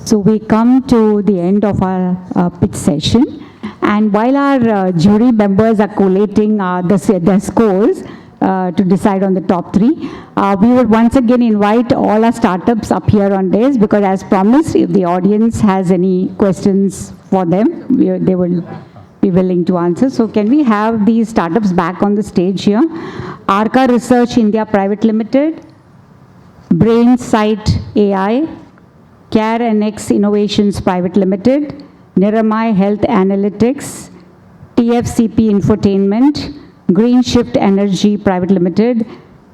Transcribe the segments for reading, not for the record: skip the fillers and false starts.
So we come to the end of our pitch session, and while our jury members are collating their scores to decide on the top three, we would once again invite all our startups up here on days, because as promised, if the audience has any questions for them, they will be willing to answer. So can we have these startups back on the stage here? Arca Research India Private Limited, BrainSight AI, Care NX Innovations Private Limited, Niramai Health Analytics, TFCP Infotainment, Green Shift Energy Private Limited,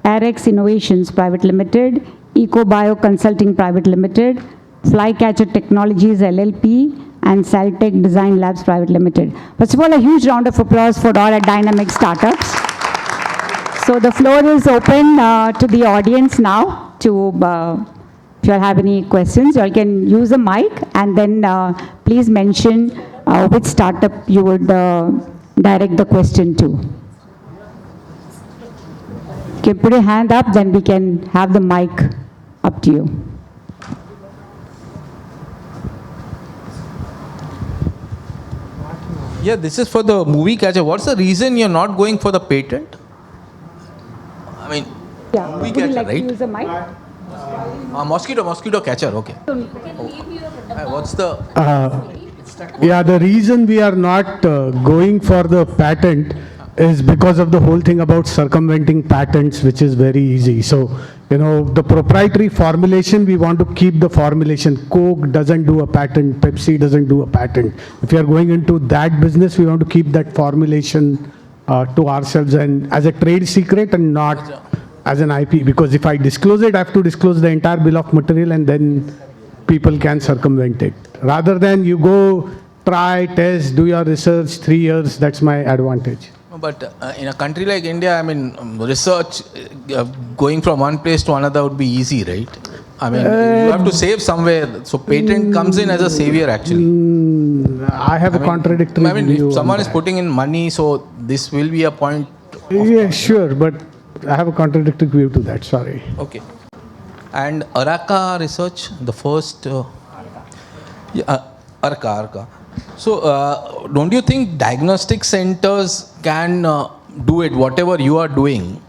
RX Innovations Private Limited, EcoBio Consulting Private Limited, Flycatcher Technologies LLP, and Civictech Design Labs Private Limited. First of all, a huge round of applause for all our dynamic startups. So the floor is open to the audience now to if you all have any questions, you all can use a mic, and then please mention which startup you would direct the question to. You can put your hand up, then we can have the mic up to you. Yeah, this is for the movie catcher. What's the reason you're not going for the patent? I mean, Yeah, movie would you catcher, like right? to use a mic? Mosquito catcher, okay. What's the... Yeah, the reason we are not going for the patent is because of the whole thing about circumventing patents, which is very easy. So, you know, the proprietary formulation, we want to keep the formulation. Coke doesn't do a patent, Pepsi doesn't do a patent. If you are going into that business, we want to keep that formulation to ourselves and as a trade secret and not as an IP. Because if I disclose it, I have to disclose the entire bill of material and then people can circumvent it. Rather than you go, try, test, do your research, 3 years, that's my advantage. But in a country like India, I mean, research, going from one place to another would be easy, right? I mean, you have to save somewhere. So patent comes in as a savior, actually. I have a contradictory view. I mean, if someone is putting in money, so this will be a point. Yeah, sure, but I have a contradictory view to that, sorry. Okay. And Arca Research, the first... Arca. So, don't you think diagnostic centers can do it, whatever you are doing?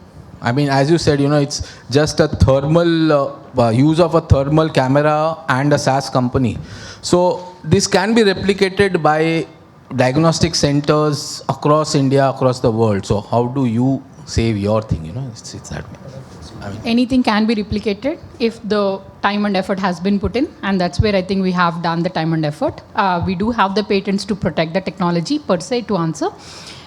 I mean, as you said, you know, it's just a thermal, use of a thermal camera and a SaaS company. So, this can be replicated by diagnostic centers across India, across the world. So, how do you save your thing, you know? It's that way. I mean, anything can be replicated if the time and effort has been put in, and that's where I think we have done the time and effort. We do have the patents to protect the technology per se to answer,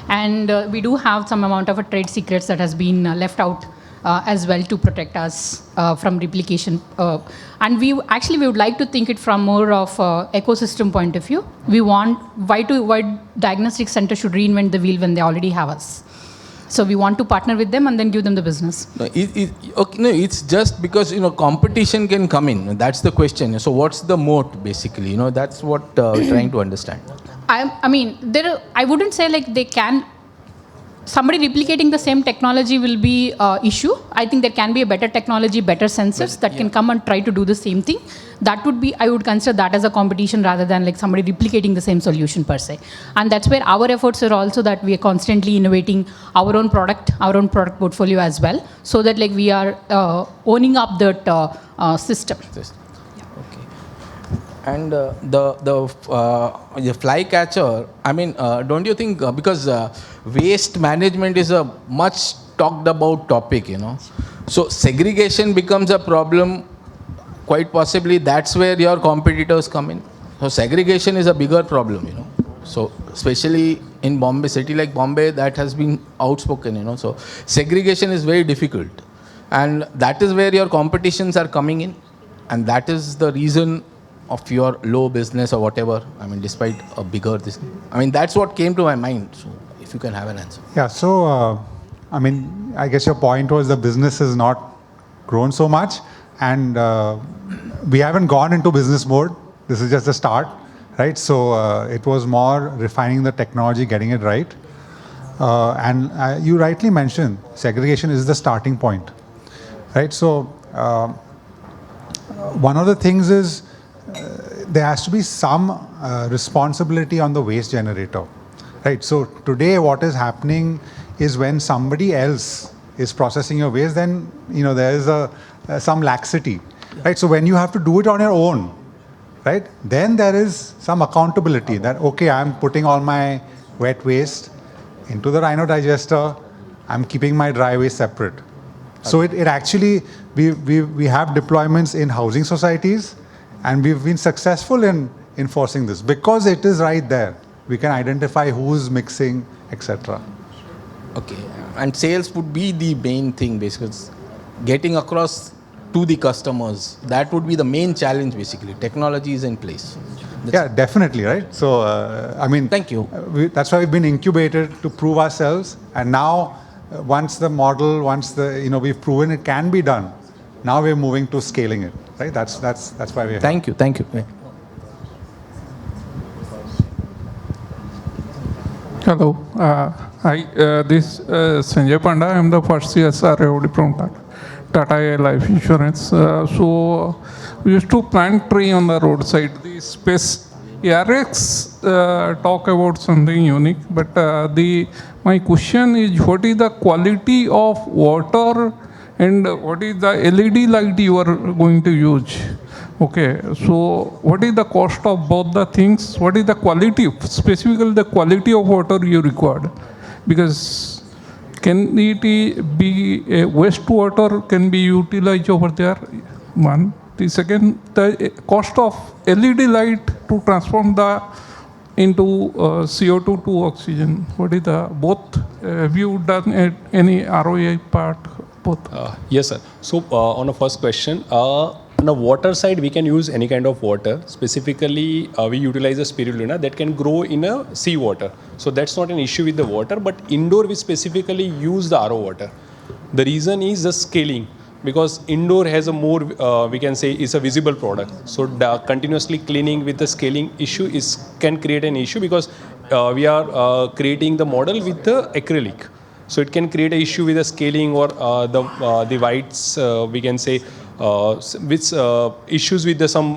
and we do have some amount of a trade secrets that has been left out as well to protect us from replication. And we would like to think it from more of ecosystem point of view. We want why diagnostic centers should reinvent the wheel when they already have us. So we want to partner with them and then give them the business. No, it's just because, you know, competition can come in. That's the question. So what's the moat, basically? You know, that's what we're trying to understand. I mean, I wouldn't say like they can. Somebody replicating the same technology will be issue. I think there can be a better technology, better sensors that can come and try to do the same thing. That would be, I would consider that as a competition rather than like somebody replicating the same solution per se. And that's where our efforts are also that we are constantly innovating our own product portfolio as well, so that like we are owning up that system. And the fly catcher, I mean, don't you think, because waste management is a much talked about topic, you know. So segregation becomes a problem, quite possibly that's where your competitors come in. So segregation is a bigger problem, you know. So especially in Bombay, city like Bombay, that has been outspoken, you know. So segregation is very difficult. And that is where your competitions are coming in. And that is the reason of your low business or whatever. I mean, despite a bigger this. I mean, that's what came to my mind. So if you can have an answer. Yeah, so I mean, I guess your point was the business has not grown so much, and we haven't gone into business mode. This is just the start, right? So it was more refining the technology, getting it right. And you rightly mentioned segregation is the starting point, right? So one of the things is there has to be some responsibility on the waste generator, right? So today what is happening is when somebody else is processing your waste, then there is some laxity, right? So when you have to do it on your own, right, then there is some accountability that, okay, I'm putting all my wet waste into the rhino digester, I'm keeping my dry waste separate. So it actually, we have deployments in housing societies, and we've been successful in enforcing this because it is right there. We can identify who's mixing, etc. Okay, and sales would be the main thing, basically. Getting across to the customers, that would be the main challenge, basically. Technology is in place. Yeah, definitely, right? So, Thank you. That's why we've been incubated to prove ourselves, and now, once we've proven it can be done, now we're moving to scaling it, right? That's why we're here. Thank you. Hello, this Sanjay Panda. I am the first CSR AOD from Tata Life Insurance. So we used to plant tree on the roadside. The space ARX talk about something unique, but my question is, what is the quality of water and what is the LED light you are going to use? Okay, so what is the cost of both the things? What is the quality, specifically the quality of water you required? Because can it be wastewater can be utilized over there? One. The second, the cost of LED light to transform into CO2 to oxygen. What is the both? Have you done any ROI part? Both. Yes, sir. So on the first question, on the water side, we can use any kind of water. Specifically, we utilize a spirulina that can grow in a sea water. So that's not an issue with the water, but indoor we specifically use the RO water. The reason is the scaling, because indoor has a more, we can say, is a visible product. So continuously cleaning with the scaling issue can create an issue, because we are creating the model with the acrylic. So it can create an issue with the scaling or the whites, we can say, with issues with some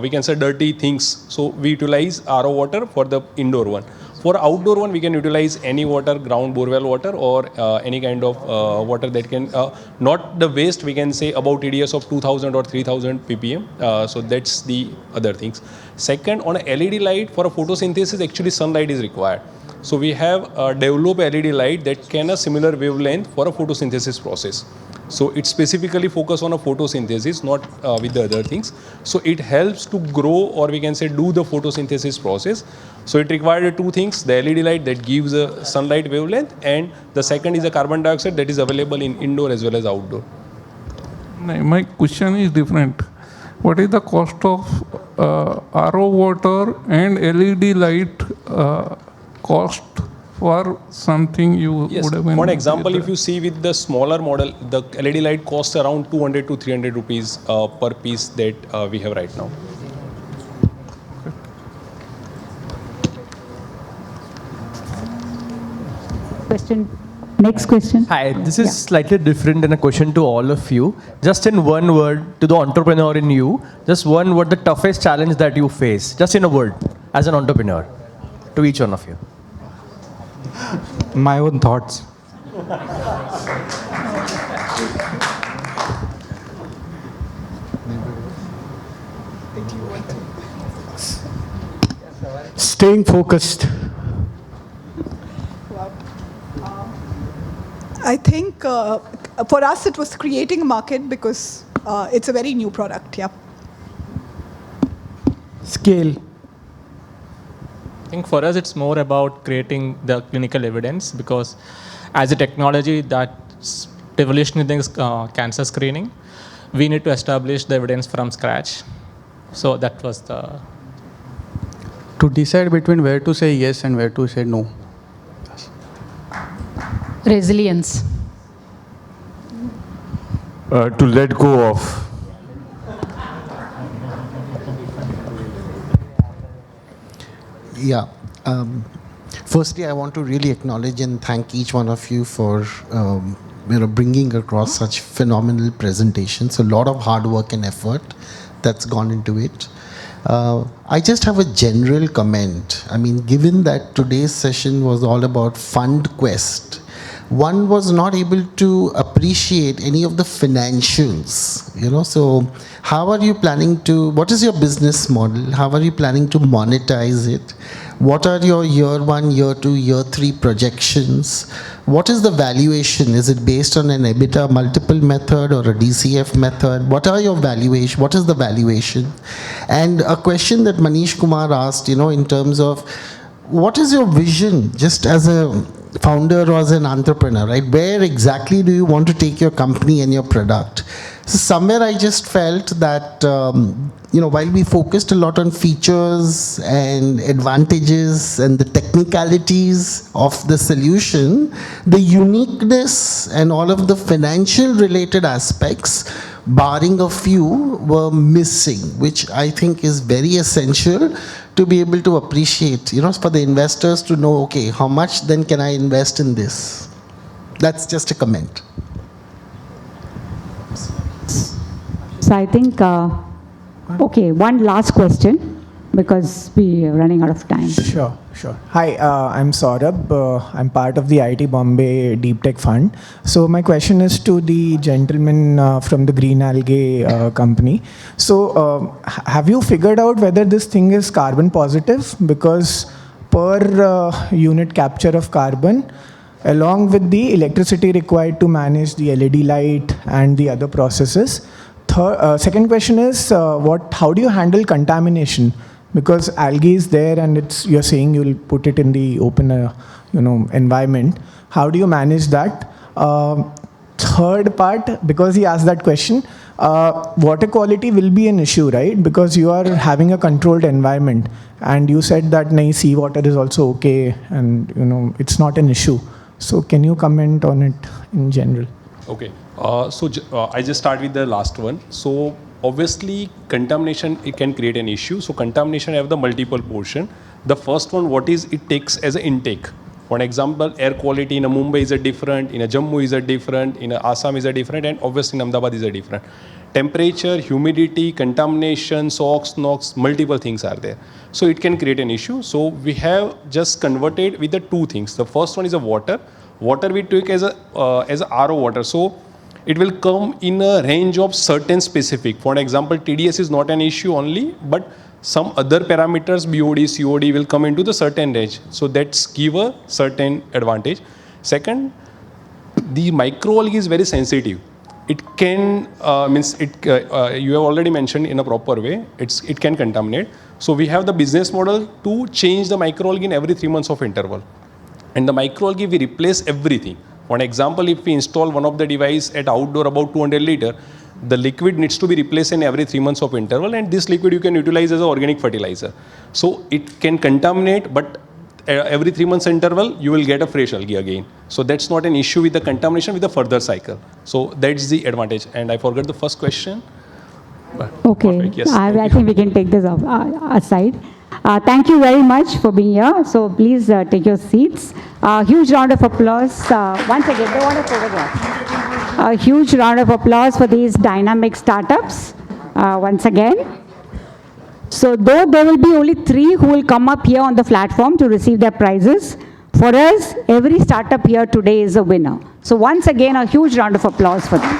we can say dirty things. So we utilize RO water for the indoor one. For outdoor one, we can utilize any water, ground borewell water, or any kind of water that can not the waste, we can say, about TDS of 2000 or 3000 ppm. So that's the other things. Second, on a LED light, for a photosynthesis, actually sunlight is required. So we have developed LED light that can a similar wavelength for a photosynthesis process. So it specifically focus on a photosynthesis, not with the other things. So it helps to grow, or we can say do the photosynthesis process. So it required two things: the LED light that gives a sunlight wavelength, and the second is the carbon dioxide that is available in indoor as well as outdoor. My question is different. What is the cost of RO water and LED light cost for something you Yes. would have been? For example, if you see with the smaller model, the LED light costs around 200 to 300 rupees per piece that we have right now. Question. Next question. Hi, this is slightly different than a question to all of you. Just in one word, to the entrepreneur in you, just one word, the toughest challenge that you face, just in a word, as an entrepreneur, to each one of you. My own thoughts. Staying focused. I think for us it was creating a market, because it's a very new product. Yeah. Scale. I think for us it's more about creating the clinical evidence, because as a technology that's revolutionizing cancer screening, we need to establish the evidence from scratch. So that was the... To decide between where to say yes and where to say no. Resilience. To let go of. Yeah. Firstly, I want to really acknowledge and thank each one of you for bringing across such phenomenal presentations. A lot of hard work and effort that's gone into it. I just have a general comment. I mean, given that today's session was all about fund quest, one was not able to appreciate any of the financials, so how are you planning to, what is your business model? How are you planning to monetize it? What are your year 1, year 2, year 3 projections? What is the valuation? Is it based on an EBITDA multiple method or a DCF method? What are your valuation? What is the valuation? And a question that Manish Kumar asked, in terms of what is your vision just as a founder or as an entrepreneur, right? Where exactly do you want to take your company and your product? So somewhere I just felt that, while we focused a lot on features and advantages and the technicalities of the solution, the uniqueness and all of the financial related aspects, barring a few, were missing, which I think is very essential to be able to appreciate, for the investors to know, okay, how much then can I invest in this? That's just a comment. So I think, okay, one last question, because we are running out of time. Sure. Hi, I'm Saurabh. I'm part of the IT Bombay Deep Tech Fund. So my question is to the gentleman from the Green Algae company. So have you figured out whether this thing is carbon positive? Because per unit capture of carbon, along with the electricity required to manage the LED light and the other processes. Second question is, how do you handle contamination? Because algae is there and you're saying you'll put it in the open environment. How do you manage that? Third part, because he asked that question, water quality will be an issue, right? Because you are having a controlled environment, and you said that seawater is also okay, and it's not an issue. So can you comment on it in general? Okay. I just start with the last one. So obviously contamination, it can create an issue. So contamination have the multiple portion. The first one, what is it takes as an intake. For example, air quality in a Mumbai is a different, in a Jammu is a different, in a Assam is a different, and obviously in Ahmedabad is a different. Temperature, humidity, contamination, SOx, NOx, multiple things are there. So it can create an issue. So we have just converted with the two things. The first one is a water. Water we take as a RO water. So it will come in a range of certain specific. For example, TDS is not an issue only, but some other parameters, BOD, COD will come into the certain range. So that's give a certain advantage. Second, the microalgae is very sensitive. It can, you have already mentioned in a proper way, it can contaminate. So we have the business model to change the microalgae in every 3 months of interval. And the microalgae, we replace everything. For example, if we install one of the device at outdoor about 200 liter, the liquid needs to be replaced in every 3 months of interval, and this liquid you can utilize as an organic fertilizer. So it can contaminate, but every 3 months interval, you will get a fresh algae again. So that's not an issue with the contamination with the further cycle. So that's the advantage. And I forgot the first question. Okay, perfect, yes, I think we can take this aside. Thank you very much for being here. So please take your seats. Huge round of applause. Once again, they want a photograph. A huge round of applause for these dynamic startups. Once again. So though there will be only 3 who will come up here on the platform to receive their prizes, for us, every startup here today is a winner. So once again, a huge round of applause for them.